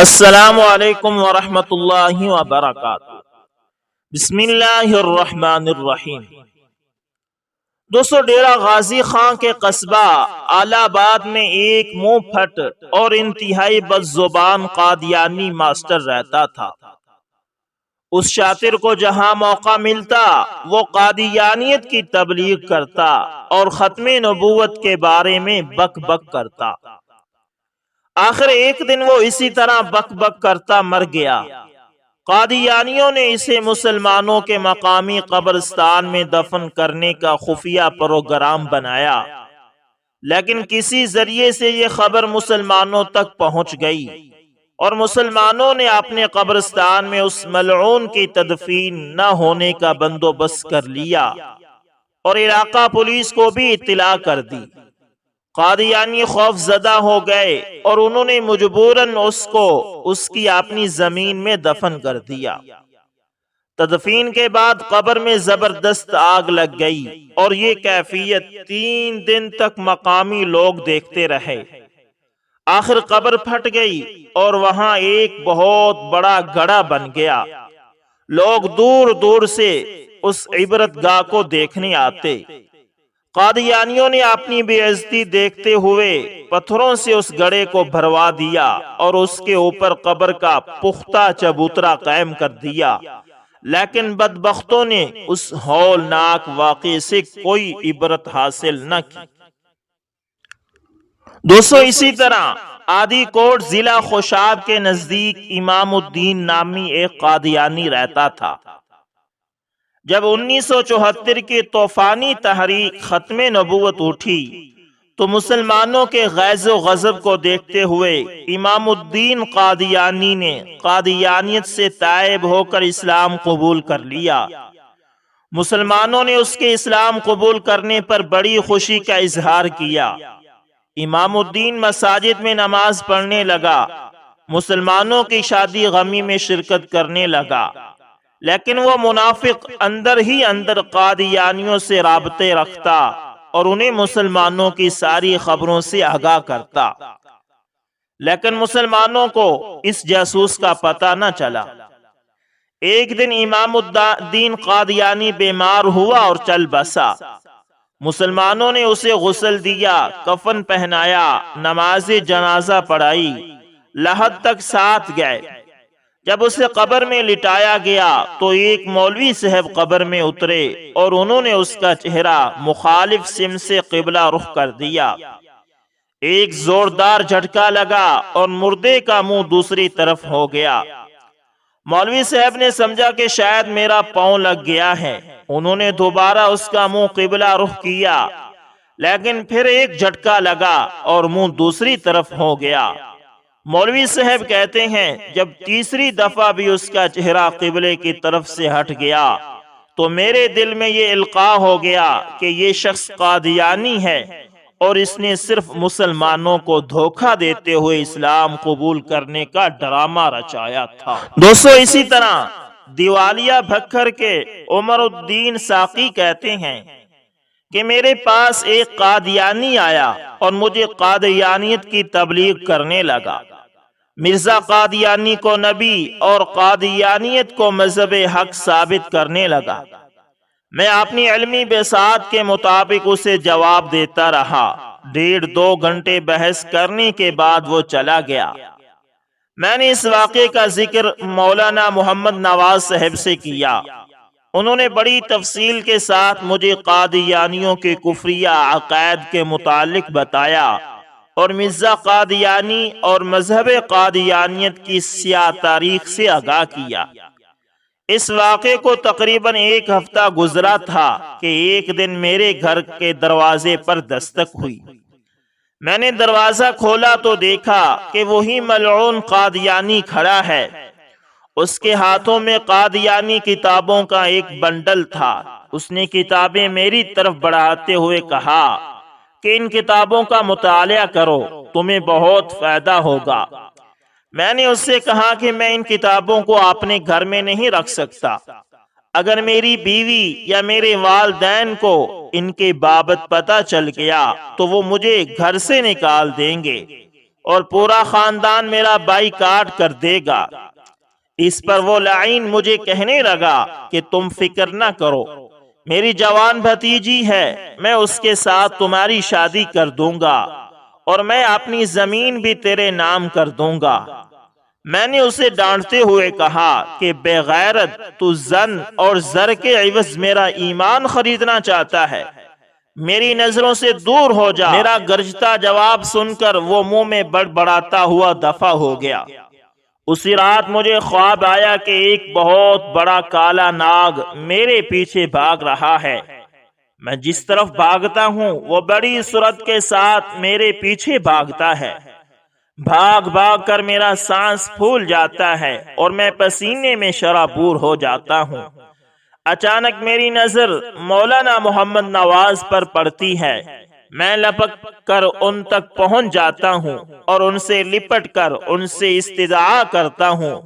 السلام علیکم ورحمۃ اللہ وبرکاتہ۔ بسم اللہ الرحمن الرحیم۔ دوستو، ڈیرہ غازی خان کے قصبہ آل آباد میں ایک منہ پھٹ اور انتہائی بد زبان قادیانی ماسٹر رہتا تھا۔ اس شاطر کو جہاں موقع ملتا وہ قادیانیت کی تبلیغ کرتا اور ختم نبوت کے بارے میں بک بک کرتا۔ آخر ایک دن وہ اسی طرح بک بک کرتا مر گیا۔ قادیانیوں نے اسے مسلمانوں کے مقامی قبرستان میں دفن کرنے کا خفیہ پروگرام بنایا، لیکن کسی ذریعے سے یہ خبر مسلمانوں تک پہنچ گئی اور مسلمانوں نے اپنے قبرستان میں اس ملعون کی تدفین نہ ہونے کا بندوبست کر لیا اور علاقہ پولیس کو بھی اطلاع کر دی۔ قادیانی خوف زدہ ہو گئے اور انہوں نے مجبوراً اس کو اس کی اپنی زمین میں دفن کر دیا۔ تدفین کے بعد قبر میں زبردست آگ لگ گئی اور یہ کیفیت 3 دن تک مقامی لوگ دیکھتے رہے۔ آخر قبر پھٹ گئی اور وہاں ایک بہت بڑا گڑھا بن گیا۔ لوگ دور دور سے اس عبرت گاہ کو دیکھنے آتے۔ قادیانیوں نے اپنی بے عزتی دیکھتے ہوئے پتھروں سے اس گڑھے کو بھروا دیا اور اس کے اوپر قبر کا پختہ چبوترا قائم کر دیا، لیکن بدبختوں نے اس ہولناک واقعے سے کوئی عبرت حاصل نہ کی۔ دوستو، اسی طرح آدی کوٹ ضلع خوشاب کے نزدیک امام الدین نامی ایک قادیانی رہتا تھا۔ جب 1974 کی طوفانی تحریک ختم نبوت اٹھی تو مسلمانوں کے غیظ و غضب کو دیکھتے ہوئے امام الدین قادیانی نے قادیانیت سے تائب ہو کر اسلام قبول کر لیا۔ مسلمانوں نے اس کے اسلام قبول کرنے پر بڑی خوشی کا اظہار کیا۔ امام الدین مساجد میں نماز پڑھنے لگا، مسلمانوں کی شادی غمی میں شرکت کرنے لگا، لیکن وہ منافق اندر ہی اندر قادیانیوں سے رابطے رکھتا اور انہیں مسلمانوں کی ساری خبروں سے آگاہ کرتا، لیکن مسلمانوں کو اس جاسوس کا پتہ نہ چلا۔ ایک دن امام الدین قادیانی بیمار ہوا اور چل بسا۔ مسلمانوں نے اسے غسل دیا، کفن پہنایا، نماز جنازہ پڑھائی، لحد تک ساتھ گئے۔ جب اسے قبر میں لٹایا گیا تو ایک مولوی صاحب قبر میں اترے اور انہوں نے اس کا چہرہ مخالف سمت سے قبلہ رخ کر دیا۔ ایک زوردار جھٹکا لگا اور مردے کا منہ دوسری طرف ہو گیا۔ مولوی صاحب نے سمجھا کہ شاید میرا پاؤں لگ گیا ہے۔ انہوں نے دوبارہ اس کا منہ قبلہ رخ کیا، لیکن پھر ایک جھٹکا لگا اور منہ دوسری طرف ہو گیا۔ مولوی صاحب کہتے ہیں جب تیسری دفعہ بھی اس کا چہرہ قبلے کی طرف سے ہٹ گیا تو میرے دل میں یہ القاء ہو گیا کہ یہ شخص قادیانی ہے اور اس نے صرف مسلمانوں کو دھوکہ دیتے ہوئے اسلام قبول کرنے کا ڈرامہ رچایا تھا۔ دوستو، اسی طرح دیوالیہ بھکر کے عمر الدین ساقی کہتے ہیں کہ میرے پاس ایک قادیانی آیا اور مجھے قادیانیت کی تبلیغ کرنے لگا۔ مرزا قادیانی کو نبی اور قادیانیت کو مذہب حق ثابت کرنے لگا۔ میں اپنی علمی بساط کے مطابق اسے جواب دیتا رہا۔ 1.5-2 گھنٹے بحث کرنے کے بعد وہ چلا گیا۔ میں نے اس واقعے کا ذکر مولانا محمد نواز صاحب سے کیا۔ انہوں نے بڑی تفصیل کے ساتھ مجھے قادیانیوں کے کفریہ عقائد کے متعلق بتایا اور مرزا قادیانی اور مذہب قادیانیت کی سیاہ تاریخ سے آگاہ کیا۔ اس واقعے کو تقریباً 1 ہفتہ گزرا تھا کہ ایک دن میرے گھر کے دروازے پر دستک ہوئی۔ میں نے دروازہ کھولا تو دیکھا کہ وہی ملعون قادیانی کھڑا ہے۔ اس کے ہاتھوں میں قادیانی کتابوں کا ایک بنڈل تھا۔ اس نے کتابیں میری طرف بڑھاتے ہوئے کہا کہ ان کتابوں کا مطالعہ کرو، تمہیں بہت فائدہ ہوگا۔ میں نے اس سے کہا کہ میں ان کتابوں کو اپنے گھر میں نہیں رکھ سکتا۔ اگر میری بیوی یا میرے والدین کو ان کے بابت پتہ چل گیا تو وہ مجھے گھر سے نکال دیں گے۔ اور پورا خاندان میرا بائیکاٹ کر دے گا۔ اس پر وہ لعین مجھے کہنے لگا کہ تم فکر نہ کرو، میری جوان بھتیجی ہے، میں اس کے ساتھ تمہاری شادی کر دوں گا اور میں اپنی زمین بھی تیرے نام کر دوں گا۔ میں نے اسے ڈانٹتے ہوئے کہا کہ بے غیرت، تو زن اور زر کے عوض میرا ایمان خریدنا چاہتا ہے، میری نظروں سے دور ہو جا۔ میرا گرجتا جواب سن کر وہ منہ میں بڑبڑاتا ہوا دفع ہو گیا۔ اسی رات مجھے خواب آیا کہ ایک بہت بڑا کالا ناگ میرے پیچھے بھاگ رہا ہے۔ میں جس طرف بھاگتا ہوں وہ بڑی سرعت کے ساتھ میرے پیچھے بھاگتا ہے۔ بھاگ بھاگ کر میرا سانس پھول جاتا ہے اور میں پسینے میں شرابور ہو جاتا ہوں۔ اچانک میری نظر مولانا محمد نواز پر پڑتی ہے۔ میں لپک کر ان تک پہنچ جاتا ہوں اور ان سے لپٹ کر ان سے استدعا کرتا ہوں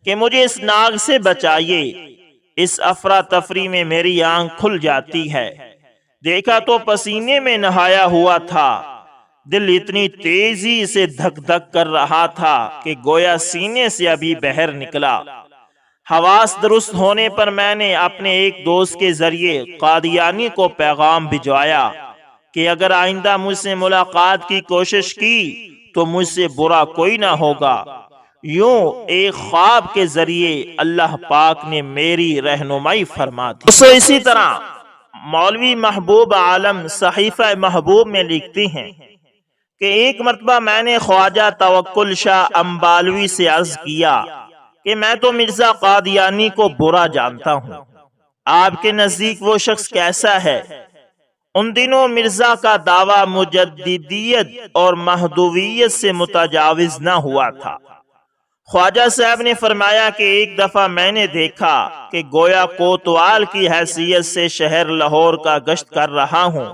کہ مجھے اس ناگ سے بچائیے۔ اس افراتفری میں میری آنکھ کھل جاتی ہے، دیکھا تو پسینے میں نہایا ہوا تھا۔ دل اتنی تیزی سے دھک دھک کر رہا تھا کہ گویا سینے سے ابھی بہر نکلا۔ حواس درست ہونے پر میں نے اپنے ایک دوست کے ذریعے قادیانی کو پیغام بھجوایا کہ اگر آئندہ مجھ سے ملاقات کی کوشش کی تو مجھ سے برا کوئی نہ ہوگا۔ یوں ایک خواب کے ذریعے اللہ پاک نے میری رہنمائی فرما دی۔ اسی طرح مولوی محبوب عالم صحیفہ محبوب میں لکھتے ہیں کہ ایک مرتبہ میں نے خواجہ توکل شاہ امبالوی سے عرض کیا کہ میں تو مرزا قادیانی کو برا جانتا ہوں، آپ کے نزدیک وہ شخص کیسا ہے؟ ان دنوں مرزا کا دعویٰ مجددیت اور مہدویت سے متجاوز نہ ہوا تھا۔ خواجہ صاحب نے فرمایا کہ ایک دفعہ میں نے دیکھا کہ گویا کوتوال کی حیثیت سے شہر لاہور کا گشت کر رہا ہوں۔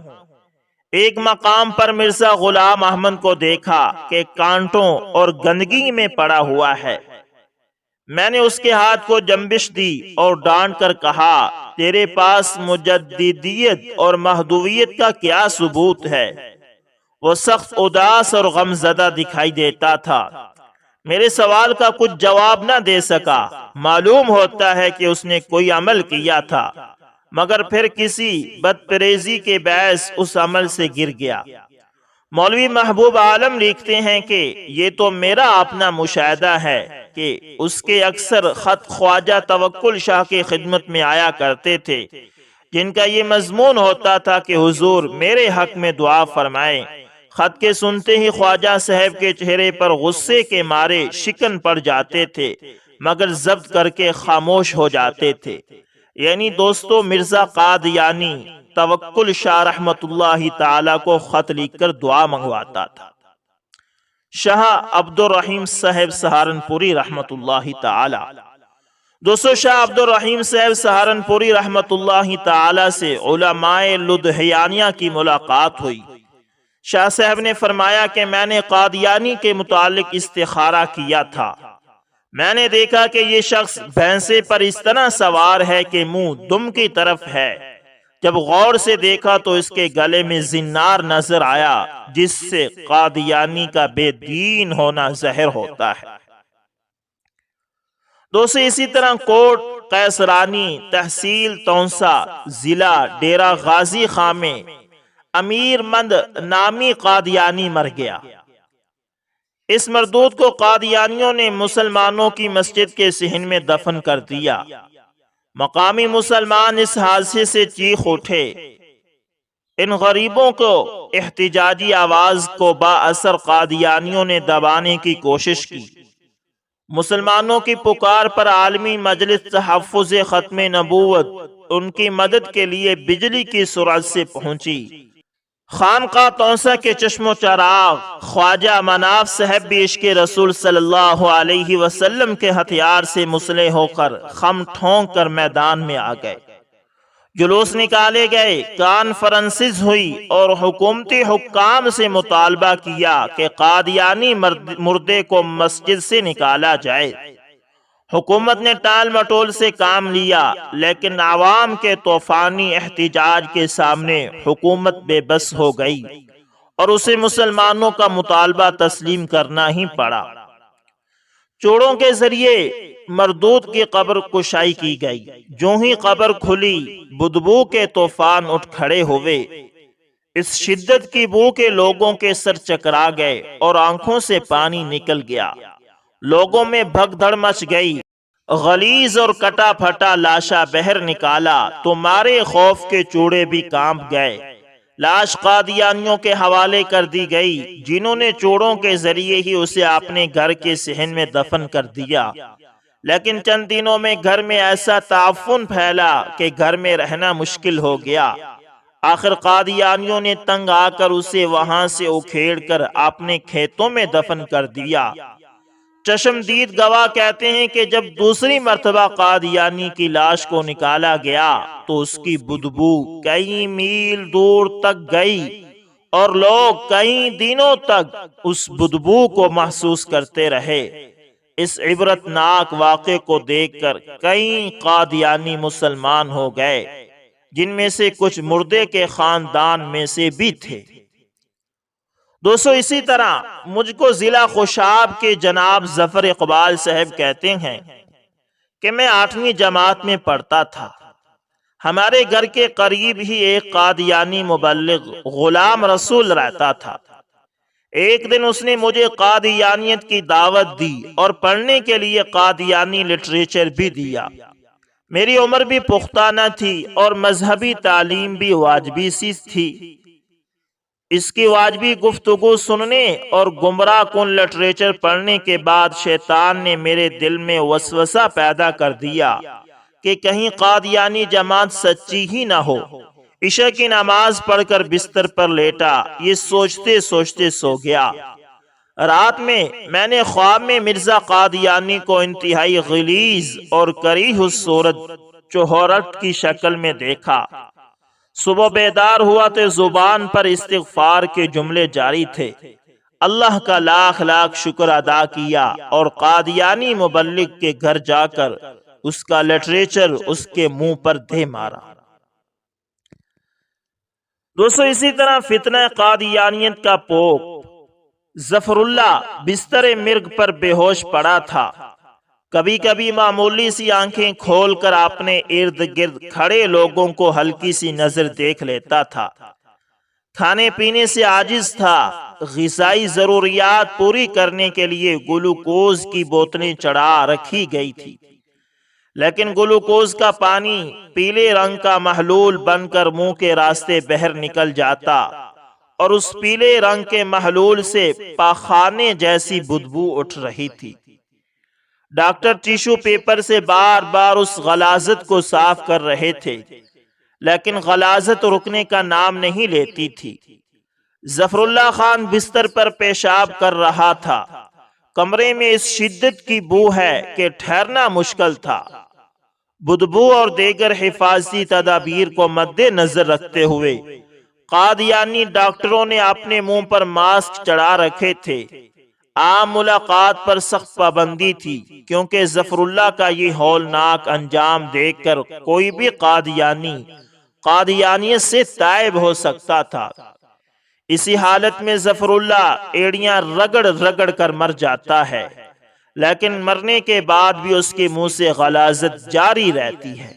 ایک مقام پر مرزا غلام احمد کو دیکھا کہ کانٹوں اور گندگی میں پڑا ہوا ہے۔ میں نے اس کے ہاتھ کو جنبش دی اور ڈانٹ کر کہا، تیرے پاس مجددیت اور مہدویت کا کیا ثبوت ہے؟ وہ سخت اداس اور غمزدہ دکھائی دیتا تھا۔ میرے سوال کا کچھ جواب نہ دے سکا۔ معلوم ہوتا ہے کہ اس نے کوئی عمل کیا تھا مگر پھر کسی بدپریزی کے باعث اس عمل سے گر گیا۔ مولوی محبوب عالم لکھتے ہیں کہ یہ تو میرا اپنا مشاہدہ ہے کہ اس کے اکثر خط خواجہ توکل شاہ کی خدمت میں آیا کرتے تھے، جن کا یہ مضمون ہوتا تھا کہ حضور میرے حق میں دعا فرمائیں۔ خط کے سنتے ہی خواجہ صاحب کے چہرے پر غصے کے مارے شکن پڑ جاتے تھے مگر ضبط کر کے خاموش ہو جاتے تھے۔ یعنی دوستو مرزا قادیانی توکل شاہ رحمت اللہ تعالی کو خط لکھ کر دعا منگواتا تھا۔ شاہ عبد الرحیم صاحب سہارنپوری رحمت اللہ تعالی، دوستو شاہ عبد الرحیم صاحب سہارنپوری رحمت اللہ تعالی سے علماء لدھیانیہ کی ملاقات ہوئی۔ شاہ صاحب نے فرمایا کہ میں نے قادیانی کے متعلق استخارہ کیا تھا۔ میں نے دیکھا کہ یہ شخص بھینسے پر اس طرح سوار ہے کہ منہ دم کی طرف ہے۔ جب غور سے دیکھا تو اس کے گلے میں زنار نظر آیا، جس سے قادیانی کا بے دین ہونا ظاہر ہوتا ہے۔ دوستو اسی طرح کوٹ قیصرانی، تحصیل تونسا، ضلع ڈیرہ غازی خان میں امیر مند نامی قادیانی مر گیا۔ اس مردود کو قادیانیوں نے مسلمانوں کی مسجد کے صحن میں دفن کر دیا۔ مقامی مسلمان اس حادثے سے چیخ اٹھے۔ ان غریبوں کو احتجاجی آواز کو با اثر قادیانیوں نے دبانے کی کوشش کی۔ مسلمانوں کی پکار پر عالمی مجلس تحفظ ختم نبوت ان کی مدد کے لیے بجلی کی سرعت سے پہنچی۔ خانقاہ تونسا کے چشم و چراغ خواجہ مناف صاحب بھی عشق رسول صلی اللہ علیہ وسلم کے ہتھیار سے مسلح ہو کر خم ٹھونک کر میدان میں آ گئے۔ جلوس نکالے گئے، کانفرنسز ہوئی اور حکومتی حکام سے مطالبہ کیا کہ قادیانی مردے کو مسجد سے نکالا جائے۔ حکومت نے ٹال مٹول سے کام لیا، لیکن عوام کے طوفانی احتجاج کے سامنے حکومت بے بس ہو گئی اور اسے مسلمانوں کا مطالبہ تسلیم کرنا ہی پڑا۔ چوڑوں کے ذریعے مردود کی قبر کشائی کی گئی۔ جو ہی قبر کھلی بدبو کے طوفان اٹھ کھڑے ہوئے۔ اس شدت کی بو کے لوگوں کے سر چکرا گئے اور آنکھوں سے پانی نکل گیا۔ لوگوں میں بھگدڑ مچ گئی۔ غلیظ اور کٹا پھٹا لاشا بہر نکالا تو مارے خوف کے چوڑے بھی کانپ گئے۔ لاش قادیانیوں کے حوالے کر دی گئی، جنہوں نے چوڑوں کے ذریعے ہی اسے اپنے گھر کے صحن میں دفن کر دیا۔ لیکن چند دنوں میں گھر میں ایسا تعفن پھیلا کہ گھر میں رہنا مشکل ہو گیا۔ آخر قادیانیوں نے تنگ آ کر اسے وہاں سے اکھیڑ کر اپنے کھیتوں میں دفن کر دیا۔ چشمدید گواہ کہتے ہیں کہ جب دوسری مرتبہ قادیانی کی لاش کو نکالا گیا تو اس کی بدبو کئی میل دور تک گئی اور لوگ کئی دنوں تک اس بدبو کو محسوس کرتے رہے۔ اس عبرتناک واقعے کو دیکھ کر کئی قادیانی مسلمان ہو گئے، جن میں سے کچھ مردے کے خاندان میں سے بھی تھے۔ دوستو، اسی طرح مجھ کو ضلع خوشاب کے جناب ظفر اقبال صاحب کہتے ہیں کہ میں 8ویں جماعت میں پڑھتا تھا۔ ہمارے گھر کے قریب ہی ایک قادیانی مبلغ غلام رسول رہتا تھا۔ ایک دن اس نے مجھے قادیانیت کی دعوت دی اور پڑھنے کے لیے قادیانی لٹریچر بھی دیا۔ میری عمر بھی پختہ نہ تھی اور مذہبی تعلیم بھی واجبی سی تھی۔ اس کی واجبی گفتگو سننے اور گمراہ کن لٹریچر پڑھنے کے بعد شیطان نے میرے دل میں وسوسہ پیدا کر دیا کہ کہیں قادیانی جماعت سچی ہی نہ ہو۔ عشاء کی نماز پڑھ کر بستر پر لیٹا، یہ سوچتے سوچتے سو گیا۔ رات میں نے خواب میں مرزا قادیانی کو انتہائی غلیظ اور کریہ الصورت چوہرٹ کی شکل میں دیکھا۔ صبح بیدار ہوا تو زبان پر استغفار کے جملے جاری تھے۔ اللہ کا لاکھ لاکھ شکر ادا کیا اور قادیانی مبلغ کے گھر جا کر اس کا لٹریچر اس کے منہ پر دے مارا۔ دوستو، اسی طرح فتنہ قادیانیت کا پوپ ظفر اللہ بستر مرگ پر بے ہوش پڑا تھا۔ کبھی کبھی معمولی سی آنکھیں کھول کر اپنے ارد گرد کھڑے لوگوں کو ہلکی سی نظر دیکھ لیتا تھا۔ کھانے پینے سے عاجز تھا۔ غذائی ضروریات پوری کرنے کے لیے گلوکوز کی بوتلیں چڑھا رکھی گئی تھی، لیکن گلوکوز کا پانی پیلے رنگ کا محلول بن کر منہ کے راستے بہر نکل جاتا اور اس پیلے رنگ کے محلول سے پاخانے جیسی بدبو اٹھ رہی تھی۔ ڈاکٹر ٹیشو پیپر سے بار بار اس غلاظت کو صاف کر رہے تھے، لیکن غلاظت رکنے کا نام نہیں لیتی تھی۔ ظفر اللہ خان بستر پر پیشاب کر رہا تھا۔ کمرے میں اس شدت کی بو ہے کہ ٹھہرنا مشکل تھا۔ بدبو اور دیگر حفاظتی تدابیر کو مد نظر رکھتے ہوئے قادیانی ڈاکٹروں نے اپنے منہ پر ماسک چڑھا رکھے تھے۔ عام ملاقات پر سخت پابندی تھی، کیونکہ ظفر اللہ کا یہ ہولناک انجام دیکھ کر کوئی بھی قادیانیت سے تائب ہو سکتا تھا۔ اسی حالت میں ظفر اللہ ایڑیاں رگڑ رگڑ کر مر جاتا ہے، لیکن مرنے کے بعد بھی اس کے منہ سے غلاظت جاری رہتی ہے،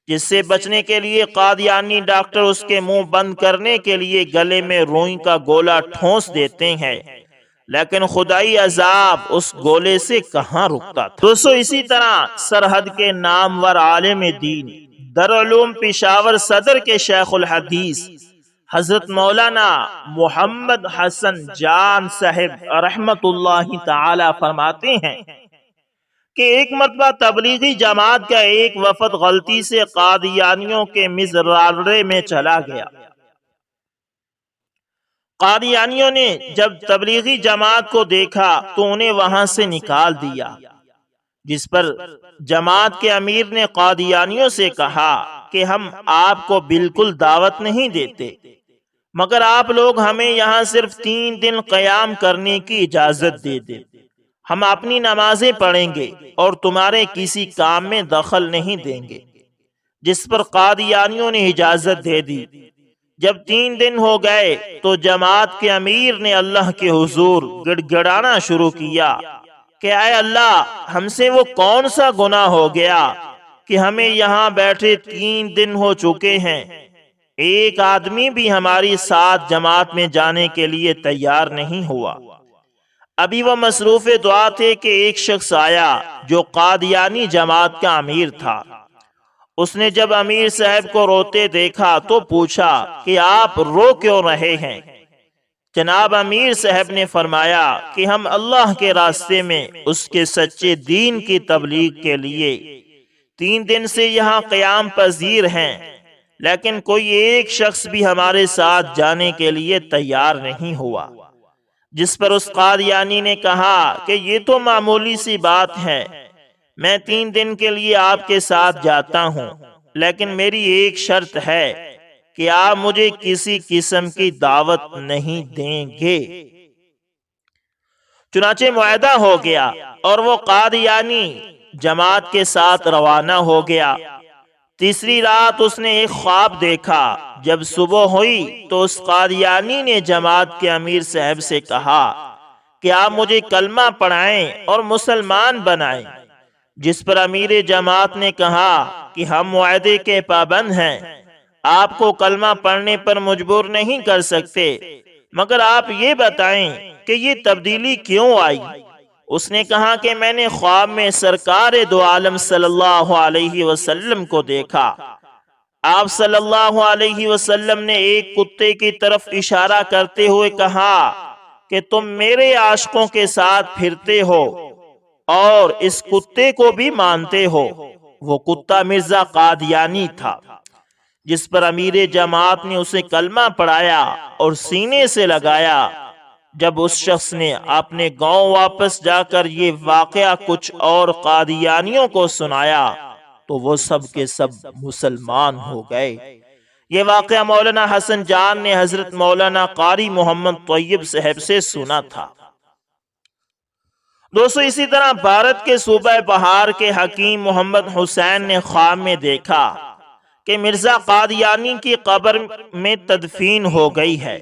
جس سے بچنے کے لیے قادیانی ڈاکٹر اس کے منہ بند کرنے کے لیے گلے میں روئی کا گولا ٹھونس دیتے ہیں، لیکن خدائی عذاب اس گولے سے کہاں رکتا تھا۔ دوستو، اسی طرح سرحد کے نامور عالم دین دارالعلوم پشاور صدر کے شیخ الحدیث حضرت مولانا محمد حسن جان صاحب رحمت اللہ تعالی فرماتے ہیں کہ ایک مرتبہ تبلیغی جماعت کا ایک وفد غلطی سے قادیانیوں کے مزرعے میں چلا گیا۔ قادیانیوں نے جب تبلیغی جماعت کو دیکھا تو انہیں وہاں سے نکال دیا، جس پر جماعت کے امیر نے قادیانیوں سے کہا کہ ہم آپ کو بالکل دعوت نہیں دیتے، مگر آپ لوگ ہمیں یہاں صرف 3 دن قیام کرنے کی اجازت دے دیں، ہم اپنی نمازیں پڑھیں گے اور تمہارے کسی کام میں دخل نہیں دیں گے، جس پر قادیانیوں نے اجازت دے دی۔ جب 3 دن ہو گئے تو جماعت کے امیر نے اللہ کے حضور گڑ گڑانا شروع کیا کہ اے اللہ، ہم سے وہ کون سا گناہ ہو گیا کہ ہمیں یہاں بیٹھے 3 دن ہو چکے ہیں، ایک آدمی بھی ہماری ساتھ جماعت میں جانے کے لیے تیار نہیں ہوا۔ ابھی وہ مصروف دعا تھے کہ ایک شخص آیا جو قادیانی جماعت کا امیر تھا۔ اس نے جب امیر صاحب کو روتے دیکھا تو پوچھا کہ آپ رو کیوں رہے ہیں؟ جناب امیر صاحب نے فرمایا کہ ہم اللہ کے راستے میں اس کے سچے دین کی تبلیغ کے لیے 3 دن سے یہاں قیام پذیر ہیں، لیکن کوئی ایک شخص بھی ہمارے ساتھ جانے کے لیے تیار نہیں ہوا۔ جس پر اس قادیانی نے کہا کہ یہ تو معمولی سی بات ہے، میں 3 دن کے لیے آپ کے ساتھ جاتا ہوں، لیکن میری ایک شرط ہے کہ آپ مجھے کسی قسم کی دعوت نہیں دیں گے۔ چنانچہ معاہدہ ہو گیا اور وہ قادیانی جماعت کے ساتھ روانہ ہو گیا۔ تیسری رات اس نے ایک خواب دیکھا۔ جب صبح ہوئی تو اس قادیانی نے جماعت کے امیر صاحب سے کہا کہ آپ مجھے کلمہ پڑھائیں اور مسلمان بنائیں، جس پر امیر جماعت نے کہا کہ ہم معاہدے کے پابند ہیں، آپ کو کلمہ پڑھنے پر مجبور نہیں کر سکتے، مگر آپ یہ بتائیں کہ یہ تبدیلی کیوں آئی؟ اس نے کہا کہ میں نے خواب میں سرکار دو عالم صلی اللہ علیہ وسلم کو دیکھا۔ آپ صلی اللہ علیہ وسلم نے ایک کتے کی طرف اشارہ کرتے ہوئے کہا کہ تم میرے عاشقوں کے ساتھ پھرتے ہو اور اس کتے کو بھی مانتے ہو۔ وہ کتا مرزا قادیانی تھا، جس پر امیر جماعت نے اسے کلمہ پڑھایا اور سینے سے لگایا۔ جب اس شخص نے اپنے گاؤں واپس جا کر یہ واقعہ کچھ اور قادیانیوں کو سنایا تو وہ سب کے سب مسلمان ہو گئے۔ یہ واقعہ مولانا حسن جان نے حضرت مولانا قاری محمد طیب صاحب سے سنا تھا۔ دوستو، اسی طرح بھارت کے صوبہ بہار کے حکیم محمد حسین نے خواب میں دیکھا کہ مرزا قادیانی کی قبر میں تدفین ہو گئی ہے۔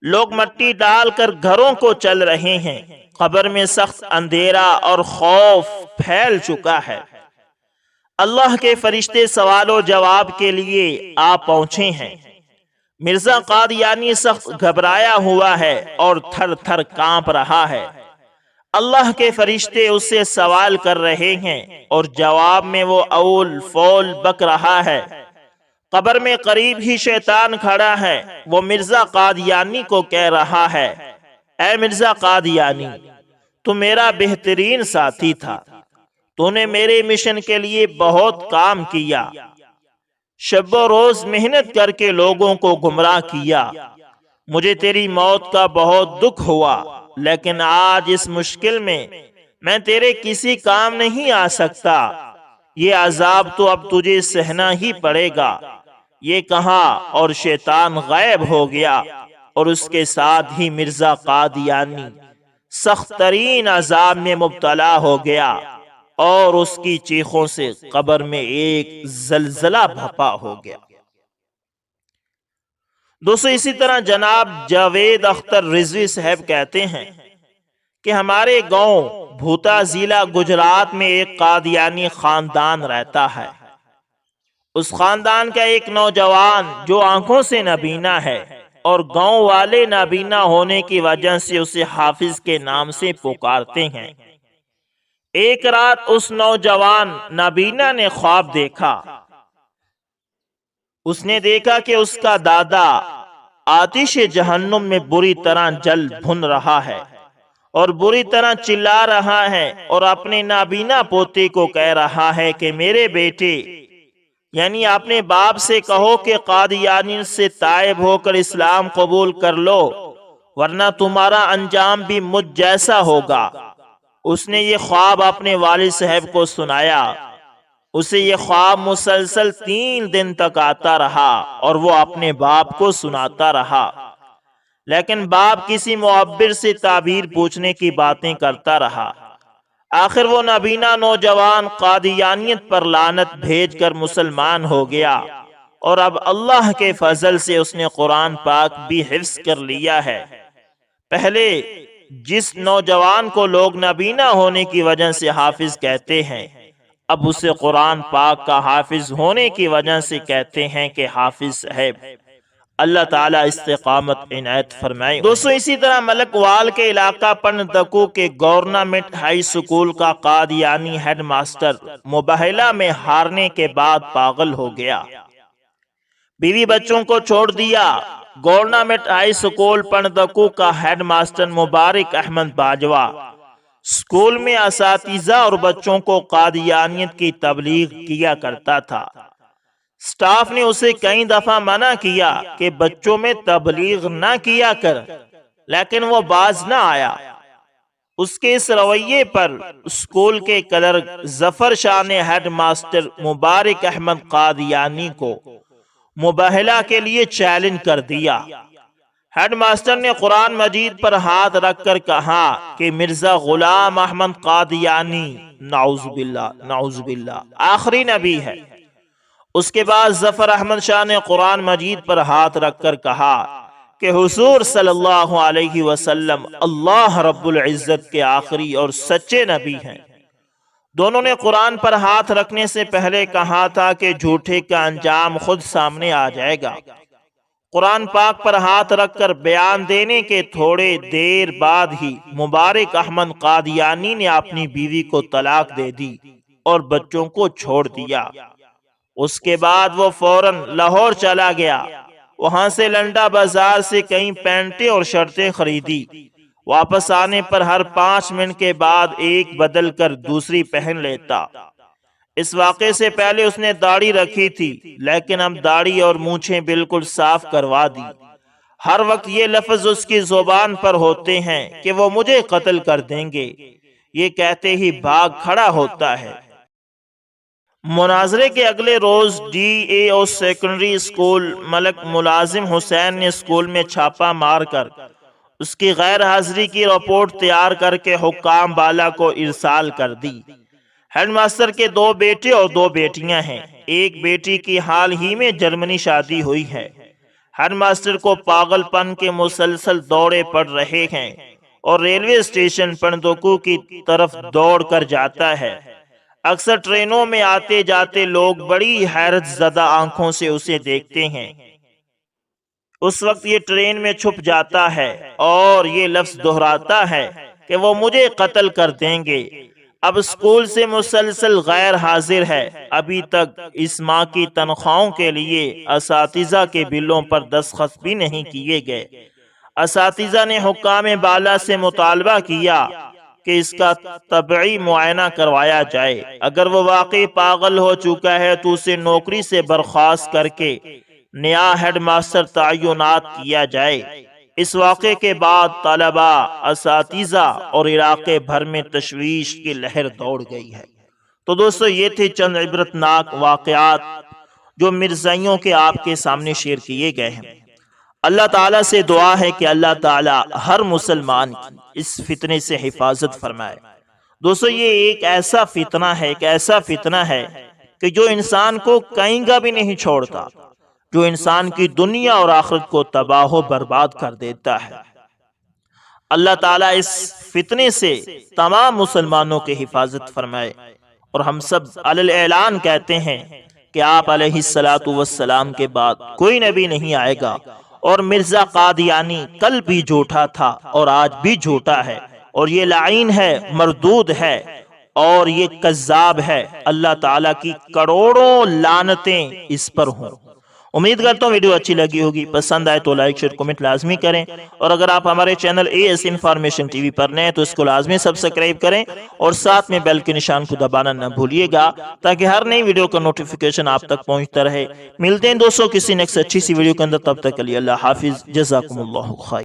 لوگ مٹی ڈال کر گھروں کو چل رہے ہیں۔ قبر میں سخت اندھیرا اور خوف پھیل چکا ہے۔ اللہ کے فرشتے سوال و جواب کے لیے آ پہنچے ہیں۔ مرزا قادیانی سخت گھبرایا ہوا ہے اور تھر تھر کانپ رہا ہے۔ اللہ کے فرشتے اس سے سوال کر رہے ہیں اور جواب میں وہ اول فول بک رہا ہے۔ قبر میں قریب ہی شیطان کھڑا ہے۔ وہ مرزا قادیانی کو کہہ رہا ہے، اے مرزا قادیانی، تو میرا بہترین ساتھی تھا، تو نے میرے مشن کے لیے بہت کام کیا، شب و روز محنت کر کے لوگوں کو گمراہ کیا۔ مجھے تیری موت کا بہت دکھ ہوا، لیکن آج اس مشکل میں تیرے کسی کام نہیں آ سکتا۔ یہ عذاب تو اب تجھے سہنا ہی پڑے گا۔ یہ کہا اور شیطان غائب ہو گیا، اور اس کے ساتھ ہی مرزا قادیانی سخت ترین عذاب میں مبتلا ہو گیا، اور اس کی چیخوں سے قبر میں ایک زلزلہ بھپا ہو گیا۔ دوستو، اسی طرح جناب جاوید اختر رضوی صاحب کہتے ہیں کہ ہمارے گاؤں بھوتا ضلع گجرات میں ایک قادیانی خاندان رہتا ہے۔ اس خاندان کا ایک نوجوان جو آنکھوں سے نابینا ہے اور گاؤں والے نابینا ہونے کی وجہ سے اسے حافظ کے نام سے پکارتے ہیں۔ ایک رات اس نوجوان نابینا نے خواب دیکھا۔ اس نے دیکھا کہ اس کا دادا آتش جہنم میں بری طرح جل بھن رہا ہے اور بری طرح چلا رہا ہے، اور اپنے نابینا پوتے کو کہہ رہا ہے کہ میرے بیٹے، یعنی اپنے باپ سے کہو کہ قادیانی سے تائب ہو کر اسلام قبول کر لو، ورنہ تمہارا انجام بھی مجھ جیسا ہوگا۔ اس نے یہ خواب اپنے والد صاحب کو سنایا۔ اسے یہ خواب مسلسل 3 دن تک آتا رہا اور وہ اپنے باپ کو سناتا رہا، لیکن باپ کسی معبر سے تعبیر پوچھنے کی باتیں کرتا رہا۔ آخر وہ نابینا نوجوان قادیانیت پر لعنت بھیج کر مسلمان ہو گیا اور اب اللہ کے فضل سے اس نے قرآن پاک بھی حفظ کر لیا ہے۔ پہلے جس نوجوان کو لوگ نابینا ہونے کی وجہ سے حافظ کہتے ہیں، اب اسے قرآن پاک کا حافظ ہونے کی وجہ سے کہتے ہیں کہ حافظ ہے۔ اللہ تعالیٰ استقامت عنایت فرمائے۔ دوستو، اسی طرح ملک وال کے علاقہ پنڈکو کے گورنمنٹ ہائی سکول کا قادیانی ہیڈ ماسٹر مباہلہ میں ہارنے کے بعد پاگل ہو گیا، بیوی بچوں کو چھوڑ دیا۔ گورنمنٹ ہائی سکول پنڈکو کا ہیڈ ماسٹر مبارک احمد باجوہ سکول میں اساتذہ اور بچوں کو قادیانیت کی تبلیغ کیا کرتا تھا۔ سٹاف نے اسے کئی دفعہ منع کیا کہ بچوں میں تبلیغ نہ کیا کر، لیکن وہ باز نہ آیا۔ اس کے اس رویے پر سکول کے کلرک ظفر شاہ نے ہیڈ ماسٹر مبارک احمد قادیانی کو مباہلہ کے لیے چیلنج کر دیا۔ ہیڈ ماسٹر نے قرآن مجید پر ہاتھ رکھ کر کہا کہ مرزا غلام احمد قادیانی نعوذ باللہ آخری نبی ہے۔ اس کے بعد ظفر احمد شاہ نے قرآن مجید پر ہاتھ رکھ کر کہا کہ حضور صلی اللہ علیہ وسلم اللہ رب العزت کے آخری اور سچے نبی ہیں۔ دونوں نے قرآن پر ہاتھ رکھنے سے پہلے کہا تھا کہ جھوٹے کا انجام خود سامنے آ جائے گا۔ قرآن پاک پر ہاتھ رکھ کر بیان دینے کے تھوڑے دیر بعد ہی مبارک احمد قادیانی نے اپنی بیوی کو طلاق دے دی اور بچوں کو چھوڑ دیا۔ اس کے بعد وہ فوراً لاہور چلا گیا، وہاں سے لنڈا بازار سے کئی پینٹیں اور شرٹیں خریدی۔ واپس آنے پر ہر 5 منٹ کے بعد ایک بدل کر دوسری پہن لیتا۔ اس واقعے سے پہلے اس نے داڑھی رکھی تھی، لیکن اب داڑھی اور مونچھیں بالکل صاف کروا دی۔ ہر وقت یہ لفظ اس کی زبان پر ہوتے ہیں کہ وہ مجھے قتل کر دیں گے، یہ کہتے ہی بھاگ کھڑا ہوتا ہے۔ مناظرے کے اگلے روز D A O secondary school Malik Mulazim Hussain نے اسکول میں چھاپا مار کر اس کی غیر حاضری کی رپورٹ تیار کر کے حکام بالا کو ارسال کر دی۔ ہیڈ ماسٹر کے 2 بیٹے اور 2 بیٹیاں ہیں۔ ایک بیٹی کی حال ہی میں جرمنی شادی ہوئی ہے۔ ہیڈ ماسٹر کو پاگل پن کے مسلسل دورے پڑ رہے ہیں اور ریلوے اسٹیشن پنڈکو کی طرف دوڑ کر جاتا ہے۔ اکثر ٹرینوں میں آتے جاتے لوگ بڑی حیرت زدہ آنکھوں سے اسے دیکھتے ہیں۔ اس وقت یہ ٹرین میں چھپ جاتا ہے اور یہ لفظ دہراتا ہے کہ وہ مجھے قتل کر دیں گے۔ اب اسکول سے مسلسل غیر حاضر ہے۔ ابھی تک اس ماہ کی تنخواہوں کے لیے اساتذہ کے بلوں پر دستخط بھی نہیں کیے گئے۔ اساتذہ نے حکام بالا سے مطالبہ کیا کہ اس کا طبعی معائنہ کروایا جائے۔ اگر وہ واقعی پاگل ہو چکا ہے تو اسے نوکری سے برخاست کر کے نیا ہیڈ ماسٹر تعینات کیا جائے۔ اس واقعے کے بعد طلباء، اساتذہ اور علاقے بھر میں تشویش کی لہر دوڑ گئی ہے۔ تو دوستو، یہ تھے چند عبرتناک واقعات جو مرزائیوں کے آپ کے سامنے شیئر کیے گئے ہیں۔ اللہ تعالیٰ سے دعا ہے کہ اللہ تعالیٰ ہر مسلمان کی اس فتنے سے حفاظت فرمائے۔ دوستو، یہ ایک ایسا فتنہ ہے کہ جو انسان کو کہیں گا بھی نہیں چھوڑتا، جو انسان کی دنیا اور آخرت کو تباہ و برباد کر دیتا ہے۔ اللہ تعالیٰ اس فتنے سے تمام مسلمانوں کی حفاظت فرمائے، اور ہم سب علی اعلان کہتے ہیں کہ آپ علیہ السلام کے بعد کوئی نبی نہیں آئے گا، اور مرزا قادیانی کل بھی جھوٹا تھا اور آج بھی جھوٹا ہے، اور یہ لعین ہے، مردود ہے، اور یہ کذاب ہے۔ اللہ تعالیٰ کی کروڑوں لعنتیں اس پر ہوں۔ امید کرتا ہوں ویڈیو اچھی لگی ہوگی، پسند آئے تو لائک شیئر کمنٹ لازمی کریں، اور اگر آپ ہمارے channel AS information T V پر نئے ہیں تو اس کو لازمی سبسکرائب کریں، اور ساتھ میں بیل کے نشان کو دبانا نہ بھولیے گا تاکہ ہر نئی ویڈیو کا نوٹیفیکیشن آپ تک پہنچتا رہے۔ ملتے ہیں دوستوں کسی نیکسٹ اچھی سی ویڈیو کے اندر، تب تک کے لیے اللہ حافظ، جزاکم اللہ خیر۔